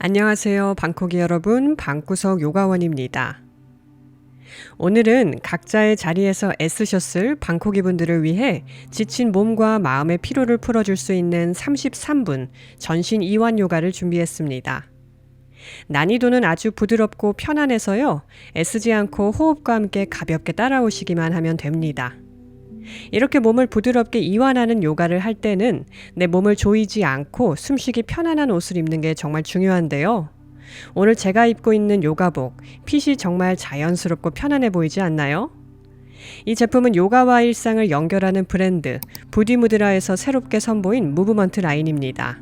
안녕하세요. 방콕이 여러분, 방구석 요가원입니다. 오늘은 각자의 자리에서 애쓰셨을 방콕이 분들을 위해 지친 몸과 마음의 피로를 풀어줄 수 있는 33분 전신 이완 요가를 준비했습니다. 난이도는 아주 부드럽고 편안해서요. 애쓰지 않고 호흡과 함께 가볍게 따라오시기만 하면 됩니다. 이렇게 몸을 부드럽게 이완하는 요가를 할 때는 내 몸을 조이지 않고 숨쉬기 편안한 옷을 입는 게 정말 중요한데요. 오늘 제가 입고 있는 요가복, 핏이 정말 자연스럽고 편안해 보이지 않나요? 이 제품은 요가와 일상을 연결하는 브랜드 부디무드라에서 새롭게 선보인 무브먼트 라인입니다.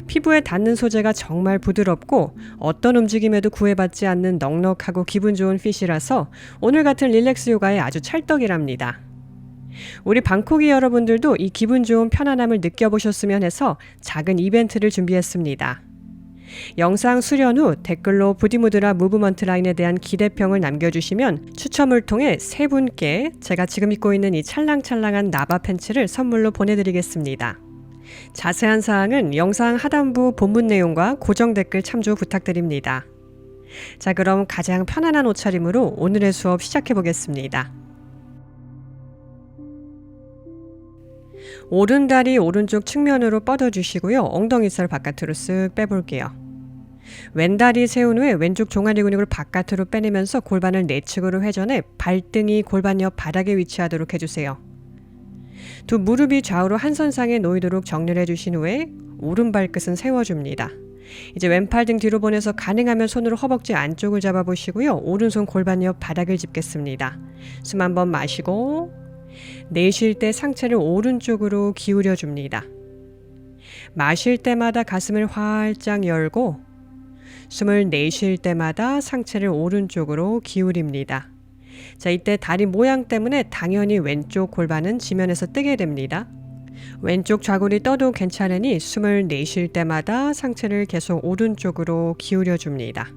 피부에 닿는 소재가 정말 부드럽고 어떤 움직임에도 구애받지 않는 넉넉하고 기분 좋은 핏이라서 오늘 같은 릴렉스 요가에 아주 찰떡이랍니다. 우리 방콕이 여러분들도 이 기분 좋은 편안함을 느껴보셨으면 해서 작은 이벤트를 준비했습니다. 영상 수련 후 댓글로 부디무드라 무브먼트 라인에 대한 기대평을 남겨주시면 추첨을 통해 3분께 제가 지금 입고 있는 이 찰랑찰랑한 나바 팬츠를 선물로 보내드리겠습니다. 자세한 사항은 영상 하단부 본문 내용과 고정 댓글 참조 부탁드립니다. 자, 그럼 가장 편안한 옷차림으로 오늘의 수업 시작해 보겠습니다. 오른다리 오른쪽 측면으로 뻗어주시고요. 엉덩이살 바깥으로 쓱 빼볼게요. 왼다리 세운 후에 왼쪽 종아리 근육을 바깥으로 빼내면서 골반을 내측으로 회전해 발등이 골반 옆 바닥에 위치하도록 해주세요. 두 무릎이 좌우로 한 선상에 놓이도록 정렬해 주신 후에 오른발끝은 세워줍니다. 이제 왼팔 등 뒤로 보내서 가능하면 손으로 허벅지 안쪽을 잡아보시고요. 오른손 골반 옆 바닥을 짚겠습니다. 숨 한번 마시고 내쉴 때 상체를 오른쪽으로 기울여 줍니다. 마실 때마다 가슴을 활짝 열고 숨을 내쉴 때마다 상체를 오른쪽으로 기울입니다. 자, 이때 다리 모양 때문에 당연히 왼쪽 골반은 지면에서 뜨게 됩니다. 왼쪽 좌골이 떠도 괜찮으니 숨을 내쉴 때마다 상체를 계속 오른쪽으로 기울여 줍니다.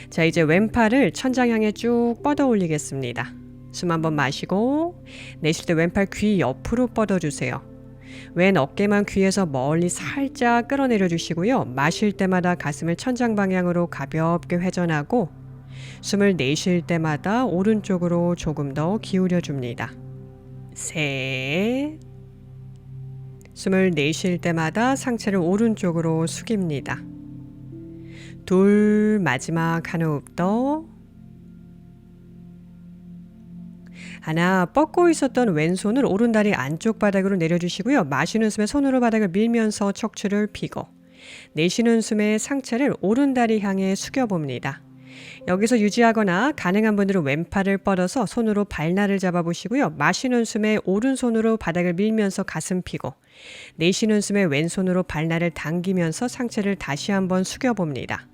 자, 이제 왼팔을 천장 향해 쭉 뻗어 올리겠습니다. 숨 한번 마시고 내쉴 때 왼팔 귀 옆으로 뻗어주세요. 왼 어깨만 귀에서 멀리 살짝 끌어내려 주시고요. 마실 때마다 가슴을 천장 방향으로 가볍게 회전하고 숨을 내쉴 때마다 오른쪽으로 조금 더 기울여 줍니다. 셋. 숨을 내쉴 때마다 상체를 오른쪽으로 숙입니다. 둘, 마지막 한 호흡 더. 하나, 뻗고 있었던 왼손을 오른다리 안쪽 바닥으로 내려주시고요. 마시는 숨에 손으로 바닥을 밀면서 척추를 펴고 내쉬는 숨에 상체를 오른다리 향해 숙여봅니다. 여기서 유지하거나 가능한 분들은 왼팔을 뻗어서 손으로 발날을 잡아보시고요. 마시는 숨에 오른손으로 바닥을 밀면서 가슴 펴고 내쉬는 숨에 왼손으로 발날을 당기면서 상체를 다시 한번 숙여봅니다.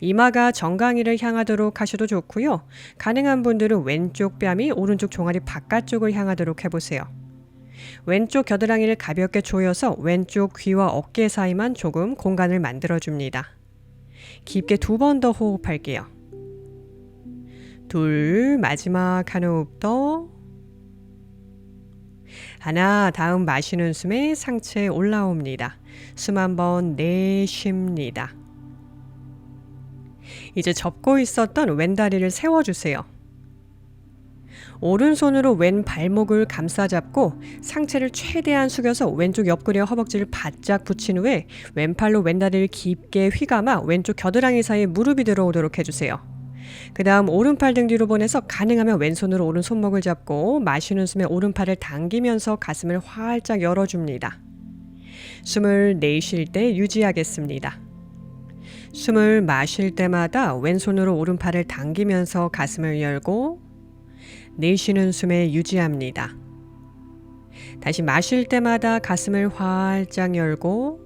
이마가 정강이를 향하도록 하셔도 좋고요. 가능한 분들은 왼쪽 뺨이 오른쪽 종아리 바깥쪽을 향하도록 해보세요. 왼쪽 겨드랑이를 가볍게 조여서 왼쪽 귀와 어깨 사이만 조금 공간을 만들어줍니다. 깊게 2번 더 호흡할게요. 둘, 마지막 한 호흡 더. 하나, 다음 마시는 숨에 상체 올라옵니다. 숨 한번 내쉽니다. 이제 접고 있었던 왼다리를 세워주세요. 오른손으로 왼 발목을 감싸잡고 상체를 최대한 숙여서 왼쪽 옆구리와 허벅지를 바짝 붙인 후에 왼팔로 왼다리를 깊게 휘감아 왼쪽 겨드랑이 사이에 무릎이 들어오도록 해주세요. 그 다음 오른팔 등 뒤로 보내서 가능하면 왼손으로 오른 손목을 잡고 마시는 숨에 오른팔을 당기면서 가슴을 활짝 열어줍니다. 숨을 내쉴 때 유지하겠습니다. 숨을 마실 때마다 왼손으로 오른팔을 당기면서 가슴을 열고 내쉬는 숨에 유지합니다. 다시 마실 때마다 가슴을 활짝 열고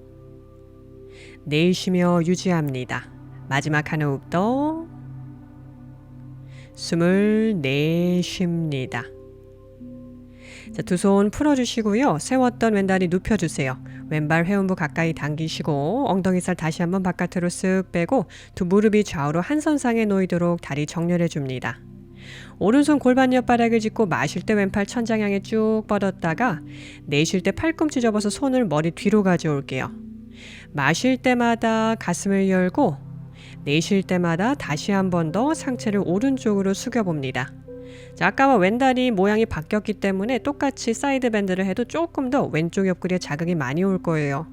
내쉬며 유지합니다. 마지막 한 호흡 더. 숨을 내쉽니다. 자, 두 손 풀어주시고요. 세웠던 왼다리 눕혀주세요. 왼발 회음부 가까이 당기시고 엉덩이살 다시 한번 바깥으로 쓱 빼고 두 무릎이 좌우로 한 선상에 놓이도록 다리 정렬해 줍니다. 오른손 골반 옆 바닥을 짚고 마실 때 왼팔 천장 향해 쭉 뻗었다가 내쉴 때 팔꿈치 접어서 손을 머리 뒤로 가져올게요. 마실 때마다 가슴을 열고 내쉴 때마다 다시 한 번 더 상체를 오른쪽으로 숙여봅니다. 자, 아까와 왼다리 모양이 바뀌었기 때문에 똑같이 사이드 밴드를 해도 조금 더 왼쪽 옆구리에 자극이 많이 올 거예요.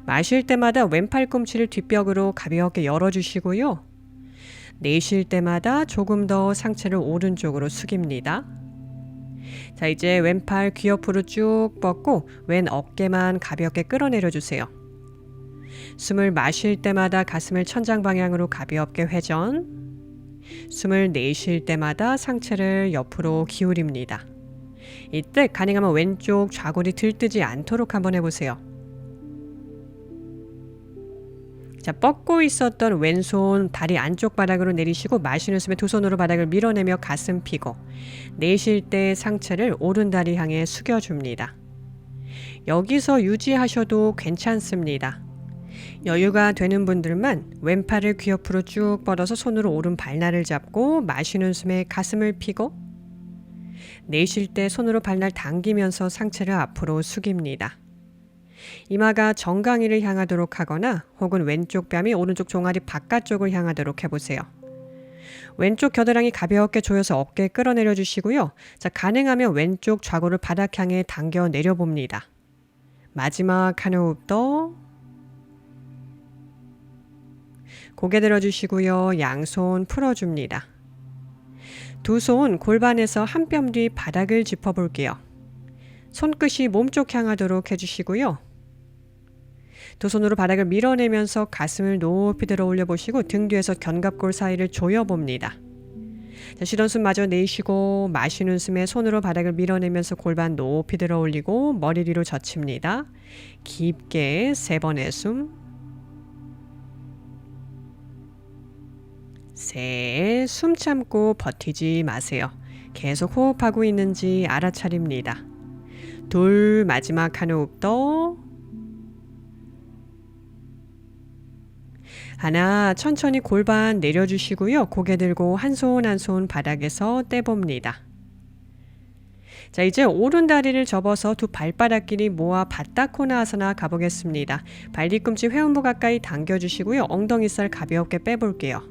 마실 때마다 왼팔꿈치를 뒷벽으로 가볍게 열어주시고요. 내쉴 때마다 조금 더 상체를 오른쪽으로 숙입니다. 자, 이제 왼팔 귀 옆으로 쭉 뻗고 왼 어깨만 가볍게 끌어내려 주세요. 숨을 마실 때마다 가슴을 천장 방향으로 가볍게 회전. 숨을 내쉴 때마다 상체를 옆으로 기울입니다. 이때 가능하면 왼쪽 좌골이 들뜨지 않도록 한번 해보세요. 자, 뻗고 있었던 왼손 다리 안쪽 바닥으로 내리시고 마시는 숨에 두 손으로 바닥을 밀어내며 가슴 펴고 내쉴 때 상체를 오른 다리 향해 숙여줍니다. 여기서 유지하셔도 괜찮습니다. 여유가 되는 분들만 왼팔을 귀 옆으로 쭉 뻗어서 손으로 오른 발날을 잡고 마시는 숨에 가슴을 펴고 내쉴 때 손으로 발날 당기면서 상체를 앞으로 숙입니다. 이마가 정강이를 향하도록 하거나 혹은 왼쪽 뺨이 오른쪽 종아리 바깥쪽을 향하도록 해보세요. 왼쪽 겨드랑이 가볍게 조여서 어깨에 끌어내려 주시고요. 자, 가능하면 왼쪽 좌골을 바닥 향해 당겨 내려봅니다. 마지막 한 호흡 더. 고개 들어주시고요. 양손 풀어줍니다. 두 손 골반에서 한 뼘 뒤 바닥을 짚어볼게요. 손끝이 몸쪽 향하도록 해주시고요. 두 손으로 바닥을 밀어내면서 가슴을 높이 들어 올려보시고 등 뒤에서 견갑골 사이를 조여봅니다. 자, 쉬던 숨 마저 내쉬고 마시는 숨에 손으로 바닥을 밀어내면서 골반 높이 들어 올리고 머리 뒤로 젖힙니다. 깊게 3번의 숨. 셋, 숨 참고 버티지 마세요. 계속 호흡하고 있는지 알아차립니다. 둘, 마지막 한 호흡 더. 하나, 천천히 골반 내려주시고요. 고개 들고 한 손 한 손 바닥에서 떼봅니다. 자, 이제 오른 다리를 접어서 두 발바닥끼리 모아 바타코나아사나 가보겠습니다. 발 뒤꿈치 회음부 가까이 당겨주시고요. 엉덩이살 가볍게 빼볼게요.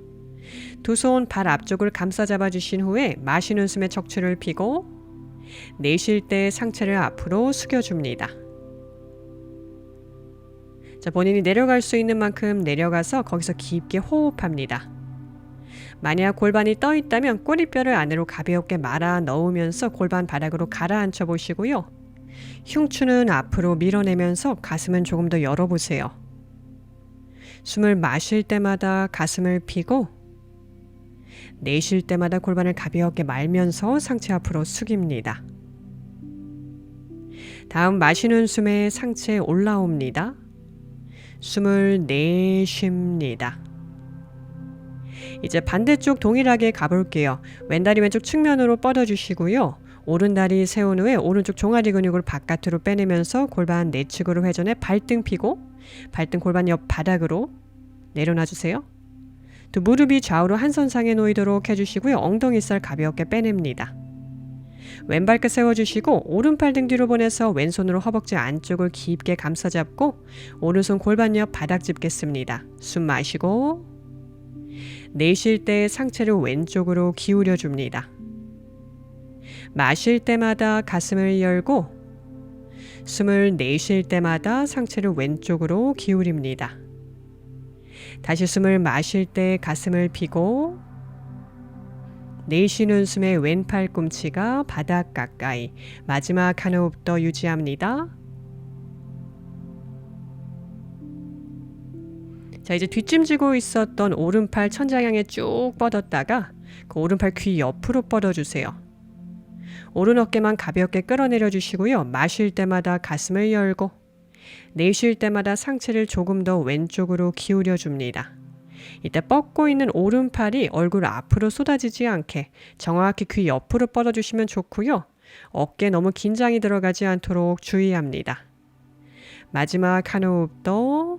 두 손 발 앞쪽을 감싸 잡아주신 후에 마시는 숨에 척추를 펴고 내쉴 때 상체를 앞으로 숙여줍니다. 자, 본인이 내려갈 수 있는 만큼 내려가서 거기서 깊게 호흡합니다. 만약 골반이 떠 있다면 꼬리뼈를 안으로 가볍게 말아 넣으면서 골반 바닥으로 가라앉혀 보시고요. 흉추는 앞으로 밀어내면서 가슴은 조금 더 열어보세요. 숨을 마실 때마다 가슴을 펴고 내쉴 때마다 골반을 가볍게 말면서 상체 앞으로 숙입니다. 다음 마시는 숨에 상체 올라옵니다. 숨을 내쉽니다. 이제 반대쪽 동일하게 가볼게요. 왼다리 왼쪽 측면으로 뻗어주시고요. 오른다리 세운 후에 오른쪽 종아리 근육을 바깥으로 빼내면서 골반 내측으로 회전해 발등 펴고 발등 골반 옆 바닥으로 내려놔주세요. 두 무릎이 좌우로 한 선상에 놓이도록 해주시고요. 엉덩이살 가볍게 빼냅니다. 왼발끝 세워주시고 오른팔 등 뒤로 보내서 왼손으로 허벅지 안쪽을 깊게 감싸잡고 오른손 골반 옆 바닥 짚겠습니다. 숨 마시고 내쉴 때 상체를 왼쪽으로 기울여 줍니다. 마실 때마다 가슴을 열고 숨을 내쉴 때마다 상체를 왼쪽으로 기울입니다. 다시 숨을 마실 때 가슴을 펴고 내쉬는 숨에 왼팔 꿈치가 바닥 가까이. 마지막 한 호흡 더 유지합니다. 자, 이제 뒷짐지고 있었던 오른팔 천장 향해 쭉 뻗었다가 그 오른팔 귀 옆으로 뻗어주세요. 오른 어깨만 가볍게 끌어내려 주시고요. 마실 때마다 가슴을 열고 내쉴 때마다 상체를 조금 더 왼쪽으로 기울여 줍니다. 이때 뻗고 있는 오른팔이 얼굴 앞으로 쏟아지지 않게 정확히 귀 옆으로 뻗어주시면 좋고요. 어깨에 너무 긴장이 들어가지 않도록 주의합니다. 마지막 한 호흡 더.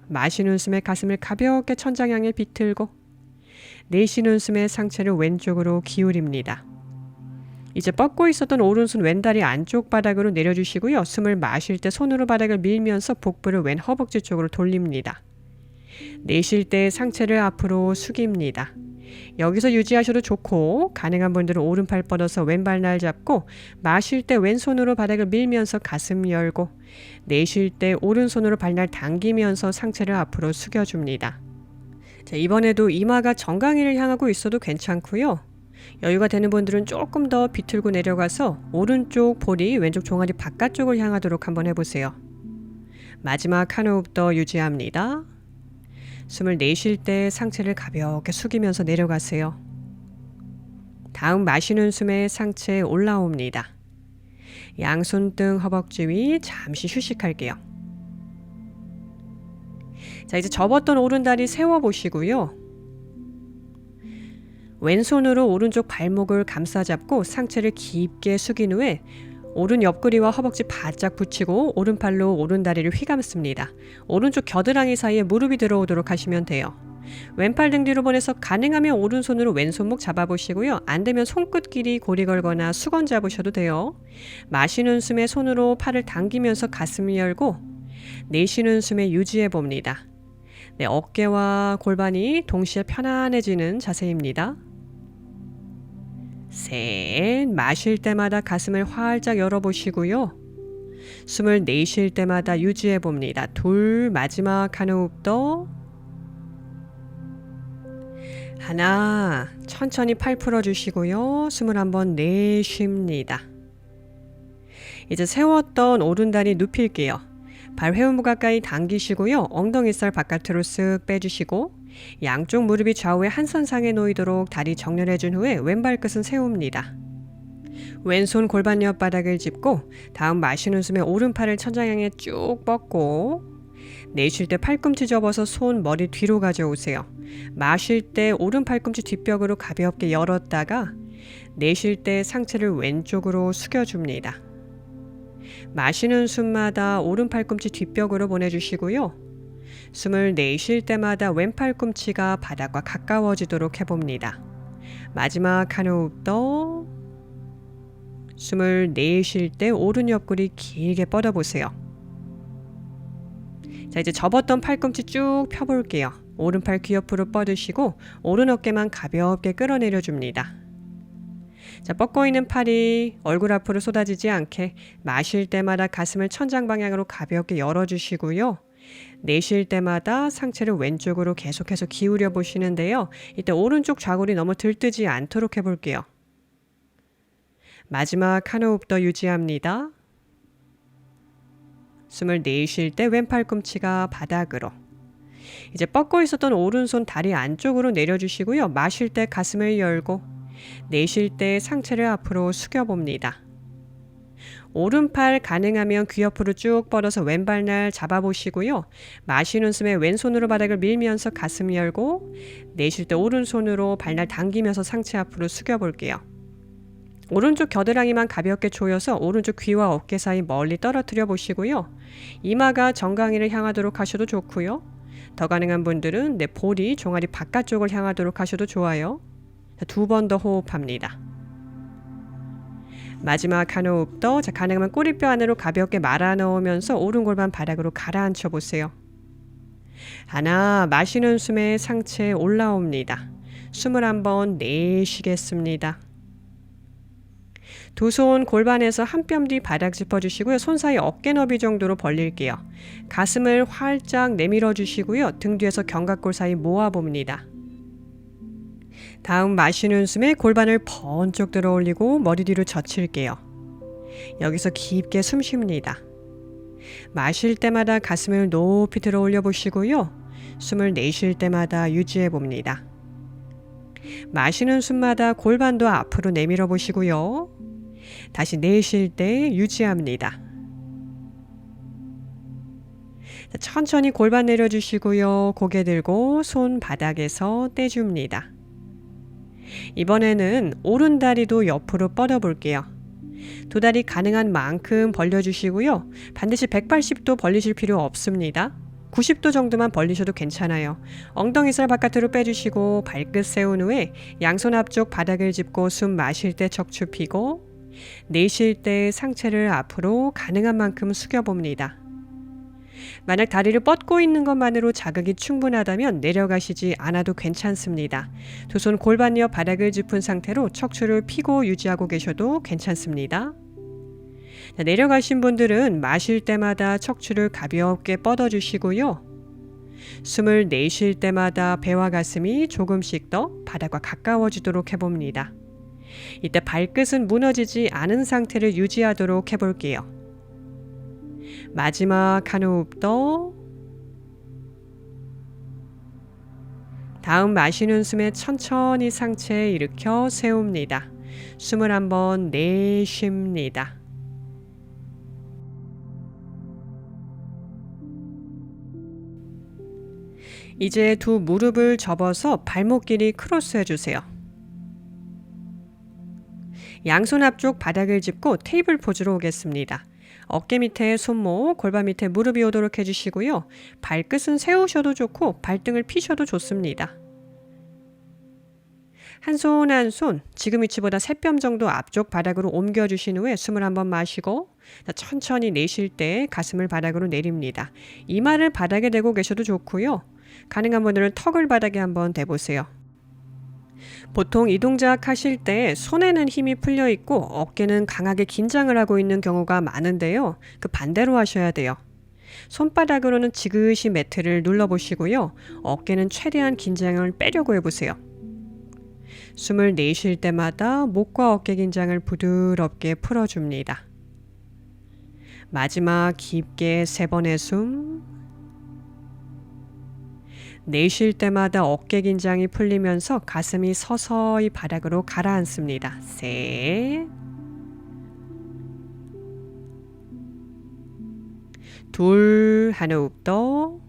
마시는 숨에 가슴을 가볍게 천장 향해 비틀고 내쉬는 숨에 상체를 왼쪽으로 기울입니다. 이제 뻗고 있었던 오른손 왼다리 안쪽 바닥으로 내려주시고요. 숨을 마실 때 손으로 바닥을 밀면서 복부를 왼 허벅지 쪽으로 돌립니다. 내쉴 때 상체를 앞으로 숙입니다. 여기서 유지하셔도 좋고 가능한 분들은 오른팔 뻗어서 왼발날 잡고 마실 때 왼손으로 바닥을 밀면서 가슴 열고 내쉴 때 오른손으로 발날 당기면서 상체를 앞으로 숙여줍니다. 자, 이번에도 이마가 정강이를 향하고 있어도 괜찮고요. 여유가 되는 분들은 조금 더 비틀고 내려가서 오른쪽 볼이 왼쪽 종아리 바깥쪽을 향하도록 한번 해보세요. 마지막 한 호흡 더 유지합니다. 숨을 내쉴 때 상체를 가볍게 숙이면서 내려가세요. 다음 마시는 숨에 상체 올라옵니다. 양손등 허벅지 위 잠시 휴식할게요. 자, 이제 접었던 오른다리 세워보시고요. 왼손으로 오른쪽 발목을 감싸잡고 상체를 깊게 숙인 후에 오른 옆구리와 허벅지 바짝 붙이고 오른팔로 오른다리를 휘감습니다. 오른쪽 겨드랑이 사이에 무릎이 들어오도록 하시면 돼요. 왼팔 등 뒤로 보내서 가능하면 오른손으로 왼손목 잡아보시고요. 안되면 손끝 길이 고리 걸거나 수건 잡으셔도 돼요. 마시는 숨에 손으로 팔을 당기면서 가슴 열고 내쉬는 숨에 유지해 봅니다. 네, 어깨와 골반이 동시에 편안해지는 자세입니다. 셋, 마실 때마다 가슴을 활짝 열어보시고요. 숨을 내쉴 때마다 유지해 봅니다. 둘, 마지막 한 호흡 더. 하나, 천천히 팔 풀어주시고요. 숨을 한번 내쉽니다. 이제 세웠던 오른다리 눕힐게요. 발 회음부 가까이 당기시고요. 엉덩이살 바깥으로 쓱 빼주시고 양쪽 무릎이 좌우에 한선상에 놓이도록 다리 정렬해준 후에 왼발끝은 세웁니다. 왼손 골반 옆 바닥을 짚고 다음 마시는 숨에 오른팔을 천장 향해 쭉 뻗고 내쉴 때 팔꿈치 접어서 손 머리 뒤로 가져오세요. 마실 때 오른 팔꿈치 뒷벽으로 가볍게 열었다가 내쉴 때 상체를 왼쪽으로 숙여줍니다. 마시는 숨마다 오른 팔꿈치 뒷벽으로 보내주시고요. 숨을 내쉴 때마다 왼 팔꿈치가 바닥과 가까워지도록 해봅니다. 마지막 한 호흡 더. 숨을 내쉴 때 오른 옆구리 길게 뻗어보세요. 자, 이제 접었던 팔꿈치 쭉 펴볼게요. 오른팔 귀 옆으로 뻗으시고 오른 어깨만 가볍게 끌어내려 줍니다. 자, 뻗고 있는 팔이 얼굴 앞으로 쏟아지지 않게 마실 때마다 가슴을 천장 방향으로 가볍게 열어주시고요. 내쉴 때마다 상체를 왼쪽으로 계속해서 기울여 보시는데요. 이때 오른쪽 좌골이 너무 들뜨지 않도록 해볼게요. 마지막 한 호흡 더 유지합니다. 숨을 내쉴 때 왼 팔꿈치가 바닥으로. 이제 뻗고 있었던 오른손 다리 안쪽으로 내려주시고요. 마실 때 가슴을 열고 내쉴 때 상체를 앞으로 숙여봅니다. 오른팔 가능하면 귀 옆으로 쭉 뻗어서 왼발날 잡아보시고요. 마시는 숨에 왼손으로 바닥을 밀면서 가슴 열고 내쉴 때 오른손으로 발날 당기면서 상체 앞으로 숙여볼게요. 오른쪽 겨드랑이만 가볍게 조여서 오른쪽 귀와 어깨 사이 멀리 떨어뜨려 보시고요. 이마가 정강이를 향하도록 하셔도 좋고요. 더 가능한 분들은 내 볼이 종아리 바깥쪽을 향하도록 하셔도 좋아요. 두 번 더 호흡합니다. 마지막 한 호흡 더. 자, 가능하면 꼬리뼈 안으로 가볍게 말아 넣으면서 오른 골반 바닥으로 가라앉혀 보세요. 하나, 마시는 숨에 상체 올라옵니다. 숨을 한번 내쉬겠습니다. 두 손 골반에서 한 뼘 뒤 바닥 짚어주시고요. 손 사이 어깨 너비 정도로 벌릴게요. 가슴을 활짝 내밀어 주시고요. 등 뒤에서 견갑골 사이 모아봅니다. 다음 마시는 숨에 골반을 번쩍 들어 올리고 머리 뒤로 젖힐게요. 여기서 깊게 숨 쉽니다. 마실 때마다 가슴을 높이 들어 올려 보시고요. 숨을 내쉴 때마다 유지해 봅니다. 마시는 숨마다 골반도 앞으로 내밀어 보시고요. 다시 내쉴 때 유지합니다. 천천히 골반 내려주시고요. 고개 들고 손 바닥에서 떼줍니다. 이번에는 오른 다리도 옆으로 뻗어 볼게요. 두 다리 가능한 만큼 벌려주시고요. 반드시 180도 벌리실 필요 없습니다. 90도 정도만 벌리셔도 괜찮아요. 엉덩이살 바깥으로 빼주시고 발끝 세운 후에 양손 앞쪽 바닥을 짚고 숨 마실 때 척추 펴고 내쉴 때 상체를 앞으로 가능한 만큼 숙여봅니다. 만약 다리를 뻗고 있는 것만으로 자극이 충분하다면 내려가시지 않아도 괜찮습니다. 두 손 골반 옆 바닥을 짚은 상태로 척추를 펴고 유지하고 계셔도 괜찮습니다. 내려가신 분들은 마실 때마다 척추를 가볍게 뻗어주시고요. 숨을 내쉴 때마다 배와 가슴이 조금씩 더 바닥과 가까워지도록 해봅니다. 이때 발끝은 무너지지 않은 상태를 유지하도록 해볼게요. 마지막 한 호흡 더. 다음 마시는 숨에 천천히 상체 일으켜 세웁니다. 숨을 한번 내쉽니다. 이제 두 무릎을 접어서 발목 길이 크로스 해주세요. 양손 앞쪽 바닥을 짚고 테이블 포즈로 오겠습니다. 어깨 밑에 손목, 골반 밑에 무릎이 오도록 해주시고요. 발끝은 세우셔도 좋고 발등을 피셔도 좋습니다. 한 손 한 손 지금 위치보다 3뼘 정도 앞쪽 바닥으로 옮겨주신 후에 숨을 한번 마시고 천천히 내쉴 때 가슴을 바닥으로 내립니다. 이마를 바닥에 대고 계셔도 좋고요. 가능한 분들은 턱을 바닥에 한번 대보세요. 보통 이 동작 하실 때 손에는 힘이 풀려 있고 어깨는 강하게 긴장을 하고 있는 경우가 많은데요. 그 반대로 하셔야 돼요. 손바닥으로는 지그시 매트를 눌러보시고요. 어깨는 최대한 긴장을 빼려고 해보세요. 숨을 내쉴 때마다 목과 어깨 긴장을 부드럽게 풀어줍니다. 마지막 깊게 3번의 숨. 내쉴 때마다 어깨 긴장이 풀리면서 가슴이 서서히 바닥으로 가라앉습니다. 셋, 둘, 한 호흡 더.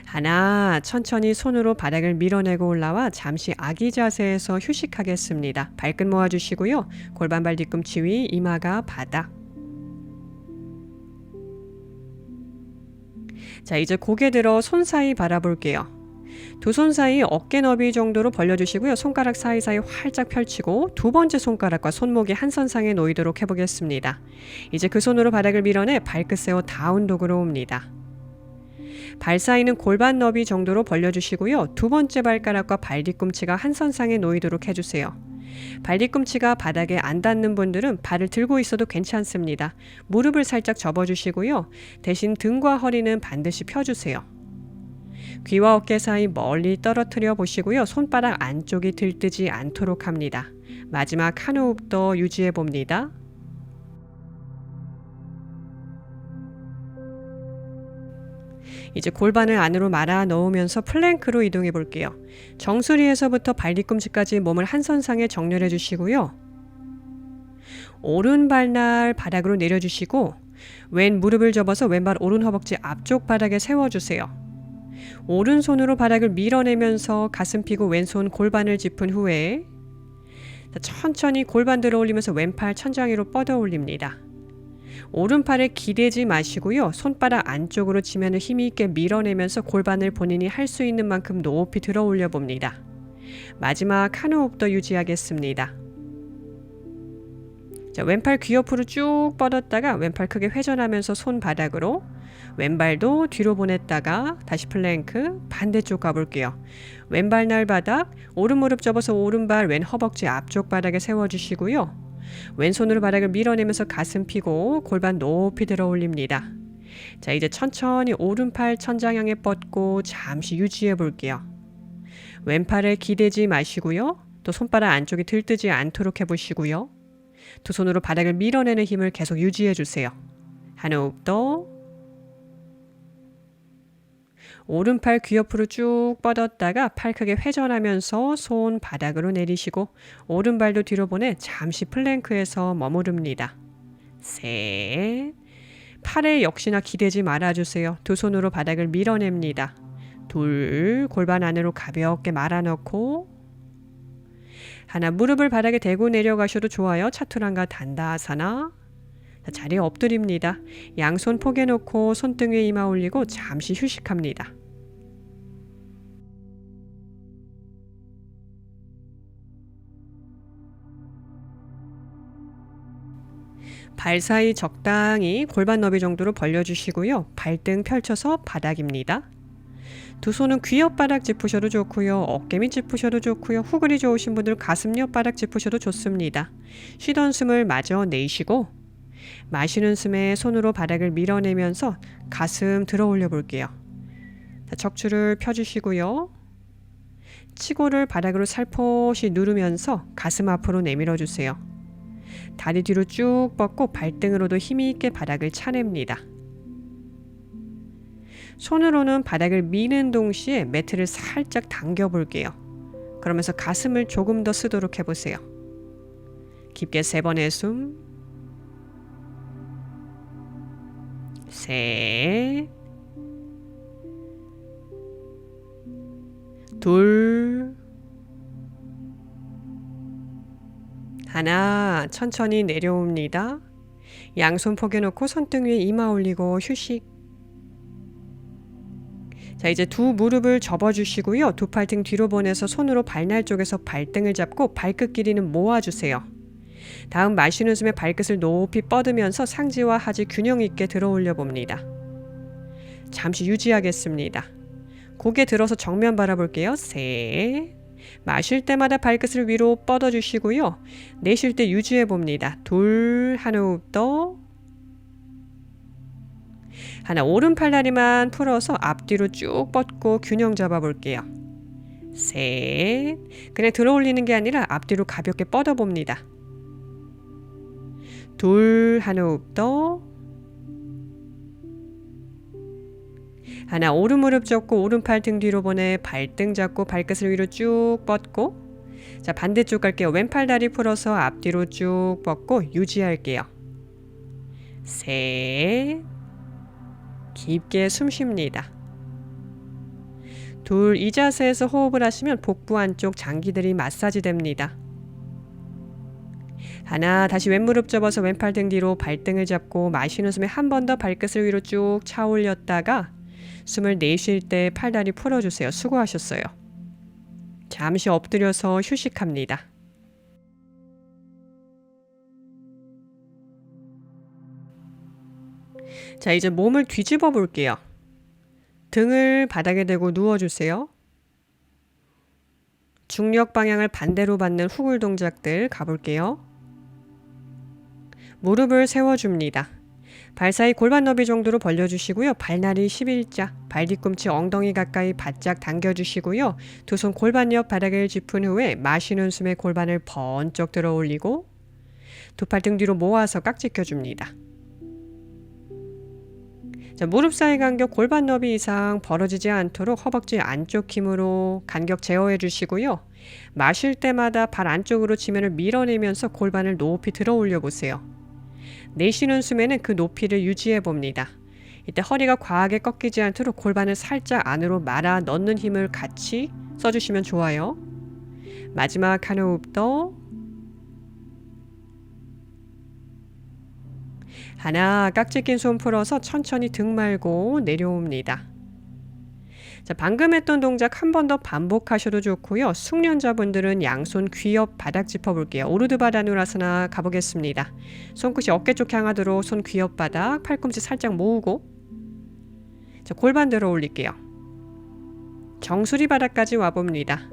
하나, 천천히 손으로 바닥을 밀어내고 올라와 잠시 아기 자세에서 휴식하겠습니다. 발끝 모아주시고요. 골반발 뒤꿈치 위, 이마가 바닥. 자, 이제 고개 들어 손 사이 바라볼게요. 두 손 사이 어깨 너비 정도로 벌려주시고요. 손가락 사이사이 활짝 펼치고 두 번째 손가락과 손목이 한 선상에 놓이도록 해보겠습니다. 이제 그 손으로 바닥을 밀어내 발끝 세워 다운독으로 옵니다. 발 사이는 골반 너비 정도로 벌려주시고요. 두 번째 발가락과 발 뒤꿈치가 한 선상에 놓이도록 해주세요. 발 뒤꿈치가 바닥에 안 닿는 분들은 발을 들고 있어도 괜찮습니다. 무릎을 살짝 접어주시고요. 대신 등과 허리는 반드시 펴주세요. 귀와 어깨 사이 멀리 떨어뜨려 보시고요. 손바닥 안쪽이 들뜨지 않도록 합니다. 마지막 한 호흡 더 유지해 봅니다. 이제 골반을 안으로 말아 넣으면서 플랭크로 이동해 볼게요. 정수리에서부터 발 뒤꿈치까지 몸을 한 선상에 정렬해 주시고요. 오른 발날 바닥으로 내려주시고 왼 무릎을 접어서 왼발 오른 허벅지 앞쪽 바닥에 세워주세요. 오른손으로 바닥을 밀어내면서 가슴 펴고 왼손 골반을 짚은 후에 천천히 골반 들어 올리면서 왼팔 천장 위로 뻗어 올립니다. 오른팔에 기대지 마시고요. 손바닥 안쪽으로 지면을 힘이 있게 밀어내면서 골반을 본인이 할 수 있는 만큼 높이 들어 올려 봅니다. 마지막 한 호흡 더 유지하겠습니다. 자, 왼팔 귀 옆으로 쭉 뻗었다가 왼팔 크게 회전하면서 손바닥으로 왼발도 뒤로 보냈다가 다시 플랭크 반대쪽 가볼게요. 왼발 날 바닥, 오른 무릎 접어서 오른발 왼 허벅지 앞쪽 바닥에 세워주시고요. 왼손으로 바닥을 밀어내면서 가슴 펴고 골반 높이 들어 올립니다. 자, 이제 천천히 오른팔 천장 향해 뻗고 잠시 유지해 볼게요. 왼팔에 기대지 마시고요. 또 손바닥 안쪽이 들뜨지 않도록 해보시고요. 두 손으로 바닥을 밀어내는 힘을 계속 유지해 주세요. 한 호흡 더. 오른팔 귀 옆으로 쭉 뻗었다가 팔 크게 회전하면서 손 바닥으로 내리시고 오른발도 뒤로 보내 잠시 플랭크에서 머무릅니다. 셋. 팔에 역시나 기대지 말아주세요. 두 손으로 바닥을 밀어냅니다. 둘. 골반 안으로 가볍게 말아넣고 하나. 무릎을 바닥에 대고 내려가셔도 좋아요. 차투란가 단다아사나. 자, 자리에 엎드립니다. 양손 포개 놓고 손등 위에 이마 올리고 잠시 휴식합니다. 발 사이 적당히 골반 너비 정도로 벌려주시고요. 발등 펼쳐서 바닥입니다. 두 손은 귀 옆바닥 짚으셔도 좋고요. 어깨 밑 짚으셔도 좋고요. 후글이 좋으신 분들 가슴 옆바닥 짚으셔도 좋습니다. 쉬던 숨을 마저 내쉬고 마시는 숨에 손으로 바닥을 밀어내면서 가슴 들어 올려 볼게요. 자, 척추를 펴주시고요. 치고를 바닥으로 살포시 누르면서 가슴 앞으로 내밀어 주세요. 다리 뒤로 쭉 뻗고 발등으로도 힘있게 바닥을 차냅니다. 손으로는 바닥을 미는 동시에 매트를 살짝 당겨 볼게요. 그러면서 가슴을 조금 더 쓰도록 해보세요. 깊게 3번의 숨, 셋, 둘, 하나. 천천히 내려옵니다. 양손 포개 놓고 손등 위에 이마 올리고 휴식. 자, 이제 두 무릎을 접어주시고요. 두 팔등 뒤로 보내서 손으로 발날 쪽에서 발등을 잡고 발끝 길이는 모아주세요. 다음 마시는 숨에 발끝을 높이 뻗으면서 상지와 하지 균형 있게 들어 올려 봅니다. 잠시 유지하겠습니다. 고개 들어서 정면 바라볼게요. 셋. 마실 때마다 발끝을 위로 뻗어주시고요. 내쉴 때 유지해 봅니다. 둘, 한 호흡 더. 하나, 오른팔 다리만 풀어서 앞뒤로 쭉 뻗고 균형 잡아 볼게요. 셋. 그냥 들어 올리는 게 아니라 앞뒤로 가볍게 뻗어 봅니다. 둘, 한 호흡 더. 하나, 오른 무릎 접고 오른팔 등 뒤로 보내 발등 잡고 발끝을 위로 쭉 뻗고. 자, 반대쪽 갈게요. 왼팔 다리 풀어서 앞뒤로 쭉 뻗고 유지할게요. 셋. 깊게 숨 쉽니다. 둘, 이 자세에서 호흡을 하시면 복부 안쪽 장기들이 마사지 됩니다. 하나, 다시 왼무릎 접어서 왼팔 등 뒤로 발등을 잡고 마시는 숨에 한 번 더 발끝을 위로 쭉 차 올렸다가 숨을 내쉴 때 팔다리 풀어주세요. 수고하셨어요. 잠시 엎드려서 휴식합니다. 자, 이제 몸을 뒤집어 볼게요. 등을 바닥에 대고 누워주세요. 중력 방향을 반대로 받는 후굴 동작들 가볼게요. 무릎을 세워줍니다. 발 사이 골반 너비 정도로 벌려주시고요. 발날이 11자, 발 뒤꿈치 엉덩이 가까이 바짝 당겨주시고요. 두 손 골반 옆 바닥을 짚은 후에 마시는 숨에 골반을 번쩍 들어 올리고 두 팔 등 뒤로 모아서 깍지 껴줍니다. 자, 무릎 사이 간격 골반 너비 이상 벌어지지 않도록 허벅지 안쪽 힘으로 간격 제어해 주시고요. 마실 때마다 발 안쪽으로 지면을 밀어내면서 골반을 높이 들어 올려 보세요. 내쉬는 숨에는 그 높이를 유지해 봅니다. 이때 허리가 과하게 꺾이지 않도록 골반을 살짝 안으로 말아 넣는 힘을 같이 써주시면 좋아요. 마지막 한 호흡 더. 하나, 깍지 낀 손 풀어서 천천히 등 말고 내려옵니다. 자, 방금 했던 동작 한 번 더 반복하셔도 좋고요. 숙련자분들은 양손 귀 옆 바닥 짚어볼게요. 오르드바다누라사나 가보겠습니다. 손끝이 어깨 쪽 향하도록 손 귀 옆 바닥, 팔꿈치 살짝 모으고 자, 골반 들어 올릴게요. 정수리 바닥까지 와봅니다.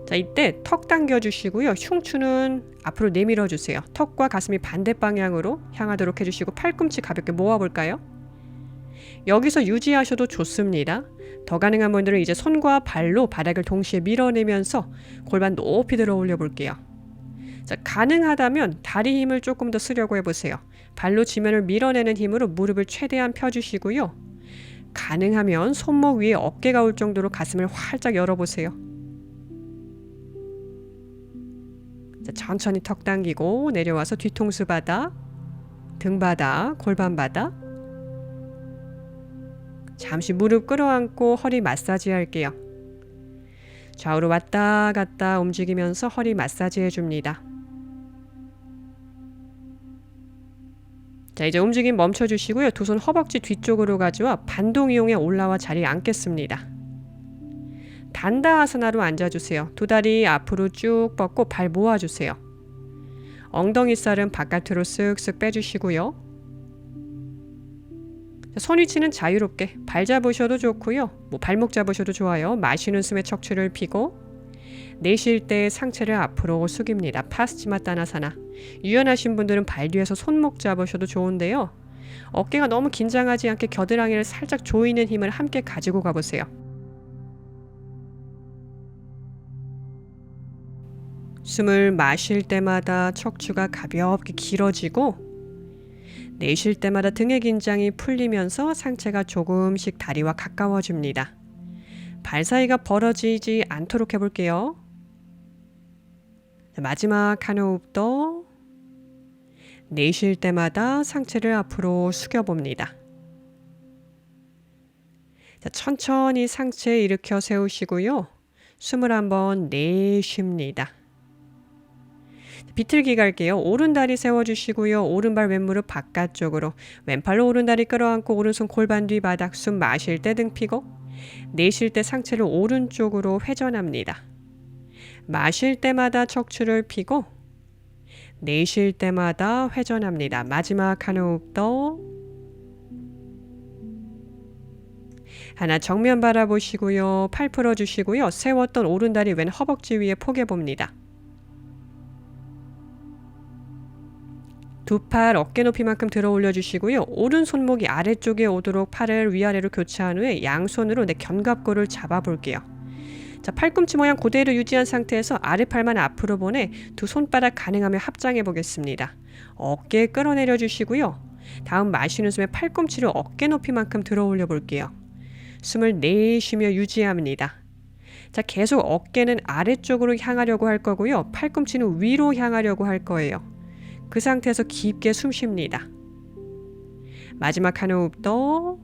자, 이때 턱 당겨주시고요. 흉추는 앞으로 내밀어 주세요. 턱과 가슴이 반대 방향으로 향하도록 해주시고 팔꿈치 가볍게 모아볼까요? 여기서 유지하셔도 좋습니다. 더 가능한 분들은 이제 손과 발로 바닥을 동시에 밀어내면서 골반 높이 들어 올려 볼게요. 자, 가능하다면 다리 힘을 조금 더 쓰려고 해보세요. 발로 지면을 밀어내는 힘으로 무릎을 최대한 펴주시고요. 가능하면 손목 위에 어깨가 올 정도로 가슴을 활짝 열어보세요. 자, 천천히 턱 당기고 내려와서 뒤통수 바닥, 등 바닥, 골반 바닥. 잠시 무릎 끌어안고 허리 마사지 할게요. 좌우로 왔다 갔다 움직이면서 허리 마사지 해줍니다. 자, 이제 움직임 멈춰주시고요. 두 손 허벅지 뒤쪽으로 가져와 반동 이용해 올라와 자리에 앉겠습니다. 단다아사나로 앉아주세요. 두 다리 앞으로 쭉 뻗고 발 모아주세요. 엉덩이 살은 바깥으로 쓱쓱 빼주시고요. 손 위치는 자유롭게 발 잡으셔도 좋고요. 발목 잡으셔도 좋아요. 마시는 숨에 척추를 펴고 내쉴 때 상체를 앞으로 숙입니다. 파스치마따나사나. 유연하신 분들은 발 뒤에서 손목 잡으셔도 좋은데요. 어깨가 너무 긴장하지 않게 겨드랑이를 살짝 조이는 힘을 함께 가지고 가보세요. 숨을 마실 때마다 척추가 가볍게 길어지고 내쉴 때마다 등의 긴장이 풀리면서 상체가 조금씩 다리와 가까워집니다. 발 사이가 벌어지지 않도록 해볼게요. 마지막 한 호흡 더. 내쉴 때마다 상체를 앞으로 숙여봅니다. 자, 천천히 상체 일으켜 세우시고요. 숨을 한번 내쉽니다. 비틀기 갈게요. 오른다리 세워주시고요. 오른발 왼무릎 바깥쪽으로. 왼팔로 오른다리 끌어안고 오른손 골반 뒤 바닥. 숨 마실 때 등 펴고 내쉴 때 상체를 오른쪽으로 회전합니다. 마실 때마다 척추를 펴고 내쉴 때마다 회전합니다. 마지막 한 호흡 더. 하나 정면 바라보시고요. 팔 풀어주시고요. 세웠던 오른다리 왼 허벅지 위에 포개봅니다. 두 팔 어깨 높이만큼 들어 올려주시고요. 오른 손목이 아래쪽에 오도록 팔을 위아래로 교차한 후에 양손으로 내 견갑골을 잡아볼게요. 자, 팔꿈치 모양 그대로 유지한 상태에서 아래팔만 앞으로 보내 두 손바닥 가능하면 합장해 보겠습니다. 어깨 끌어내려 주시고요. 다음 마시는 숨에 팔꿈치를 어깨 높이만큼 들어 올려 볼게요. 숨을 내쉬며 유지합니다. 자, 계속 어깨는 아래쪽으로 향하려고 할 거고요. 팔꿈치는 위로 향하려고 할 거예요. 그 상태에서 깊게 숨 쉽니다. 마지막 한 호흡 더.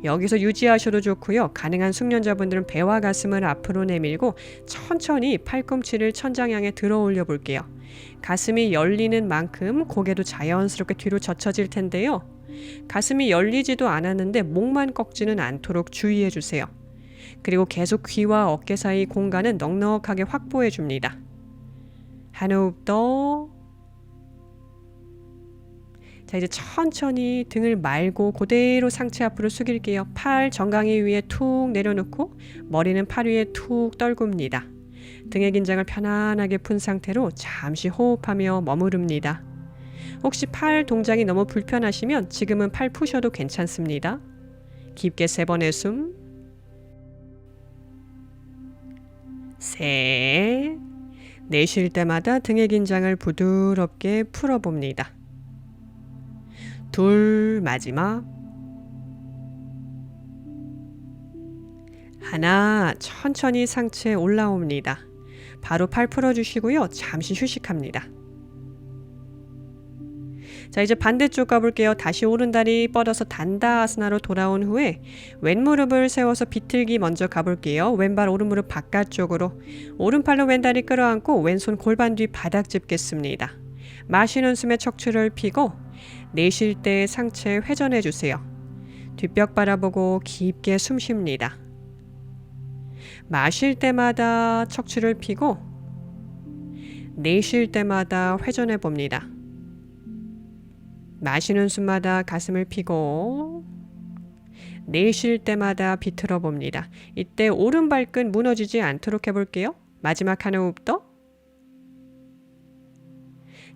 여기서 유지하셔도 좋고요. 가능한 숙련자분들은 배와 가슴을 앞으로 내밀고 천천히 팔꿈치를 천장 향해 들어 올려 볼게요. 가슴이 열리는 만큼 고개도 자연스럽게 뒤로 젖혀질 텐데요. 가슴이 열리지도 않았는데 목만 꺾지는 않도록 주의해 주세요. 그리고 계속 귀와 어깨 사이 공간은 넉넉하게 확보해 줍니다. 한 호흡 더. 자, 이제 천천히 등을 말고 그대로 상체 앞으로 숙일게요. 팔 정강이 위에 툭 내려놓고 머리는 팔 위에 툭 떨굽니다. 등의 긴장을 편안하게 푼 상태로 잠시 호흡하며 머무릅니다. 혹시 팔 동작이 너무 불편하시면 지금은 팔 푸셔도 괜찮습니다. 깊게 3번의 숨. 셋. 내쉴 때마다 등의 긴장을 부드럽게 풀어봅니다. 둘, 마지막. 하나, 천천히 상체에 올라옵니다. 바로 팔 풀어주시고요. 잠시 휴식합니다. 자, 이제 반대쪽 가볼게요. 다시 오른다리 뻗어서 단다아스나로 돌아온 후에 왼무릎을 세워서 비틀기 먼저 가볼게요. 왼발 오른무릎 바깥쪽으로. 오른팔로 왼다리 끌어안고 왼손 골반 뒤 바닥 짚겠습니다. 마시는 숨에 척추를 펴고 내쉴 때 상체 회전해 주세요. 뒷벽 바라보고 깊게 숨 쉽니다. 마실 때마다 척추를 펴고 내쉴 때마다 회전해 봅니다. 마시는 숨마다 가슴을 펴고 내쉴 때마다 비틀어 봅니다. 이때 오른 발끝 무너지지 않도록 해볼게요. 마지막 한 호흡 더.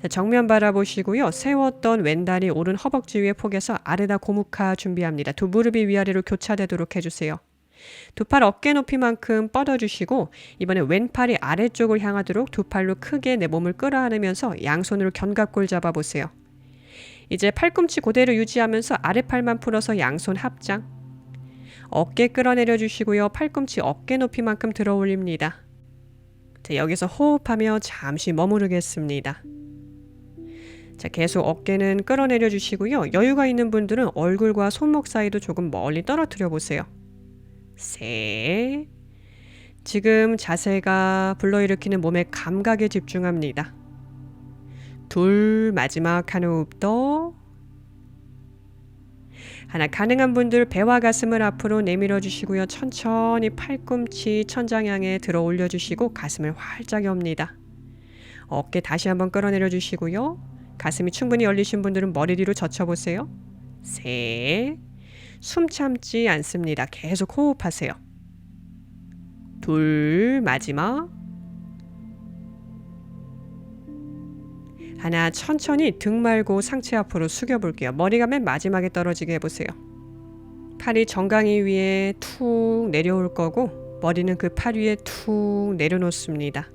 정면 바라보시고요. 세웠던 왼다리 오른 허벅지 위에 포개서 아르다 고무카 준비합니다. 두 무릎이 위아래로 교차되도록 해주세요. 두 팔 어깨 높이만큼 뻗어주시고 이번에 왼팔이 아래쪽을 향하도록 두 팔로 크게 내 몸을 끌어안으면서 양손으로 견갑골 잡아보세요. 이제 팔꿈치 그대로 유지하면서 아래팔만 풀어서 양손 합장. 어깨 끌어내려 주시고요. 팔꿈치 어깨 높이만큼 들어 올립니다. 자, 여기서 호흡하며 잠시 머무르겠습니다. 자, 계속 어깨는 끌어내려 주시고요. 여유가 있는 분들은 얼굴과 손목 사이도 조금 멀리 떨어뜨려 보세요. 셋. 지금 자세가 불러일으키는 몸의 감각에 집중합니다. 둘, 마지막 한 호흡 더. 하나, 가능한 분들 배와 가슴을 앞으로 내밀어 주시고요. 천천히 팔꿈치 천장 향해 들어 올려 주시고 가슴을 활짝 엽니다. 어깨 다시 한번 끌어내려 주시고요. 가슴이 충분히 열리신 분들은 머리 뒤로 젖혀보세요. 셋, 숨 참지 않습니다. 계속 호흡하세요. 둘, 마지막. 하나, 천천히 등 말고 상체 앞으로 숙여볼게요. 머리가 맨 마지막에 떨어지게 해보세요. 팔이 정강이 위에 툭 내려올 거고 머리는 그 팔 위에 툭 내려놓습니다.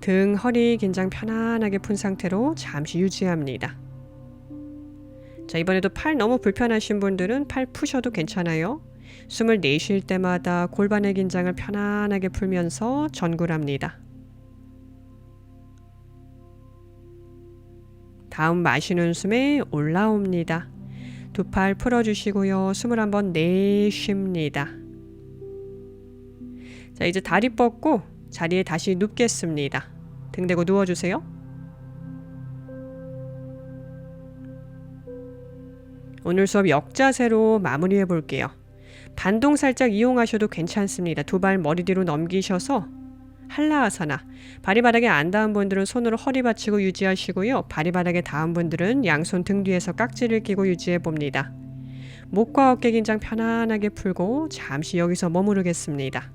등, 허리 긴장 편안하게 푼 상태로 잠시 유지합니다. 자, 이번에도 팔 너무 불편하신 분들은 팔 푸셔도 괜찮아요. 숨을 내쉴 때마다 골반의 긴장을 편안하게 풀면서 전굴합니다. 다음 마시는 숨에 올라옵니다. 두 팔 풀어주시고요. 숨을 한번 내쉽니다. 자, 이제 다리 뻗고 자리에 다시 눕겠습니다. 등 대고 누워주세요. 오늘 수업 역자세로 마무리해 볼게요. 반동 살짝 이용하셔도 괜찮습니다. 두 발 머리 뒤로 넘기셔서 한라아사나, 발이 바닥에 안 닿은 분들은 손으로 허리 받치고 유지하시고요. 발이 바닥에 닿은 분들은 양손 등 뒤에서 깍지를 끼고 유지해 봅니다. 목과 어깨 긴장 편안하게 풀고 잠시 여기서 머무르겠습니다.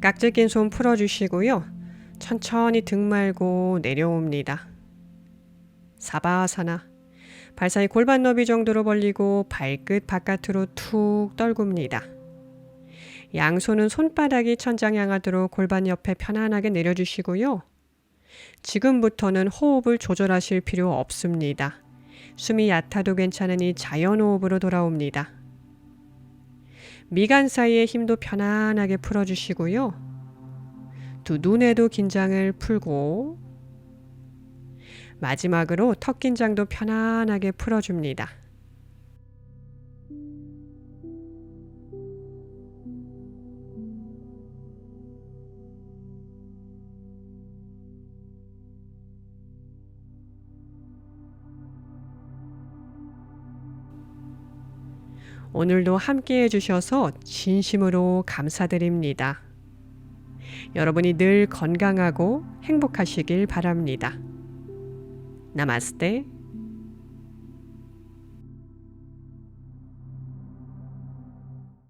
깍지 낀 손 풀어주시고요. 천천히 등 말고 내려옵니다. 사바아사나, 발 사이 골반 너비 정도로 벌리고 발끝 바깥으로 툭 떨굽니다. 양손은 손바닥이 천장 향하도록 골반 옆에 편안하게 내려주시고요. 지금부터는 호흡을 조절하실 필요 없습니다. 숨이 얕아도 괜찮으니 자연호흡으로 돌아옵니다. 미간 사이의 힘도 편안하게 풀어주시고요. 두 눈에도 긴장을 풀고 마지막으로 턱 긴장도 편안하게 풀어줍니다. 오늘도 함께 해주셔서 진심으로 감사드립니다. 여러분이 늘 건강하고 행복하시길 바랍니다. 나마스테.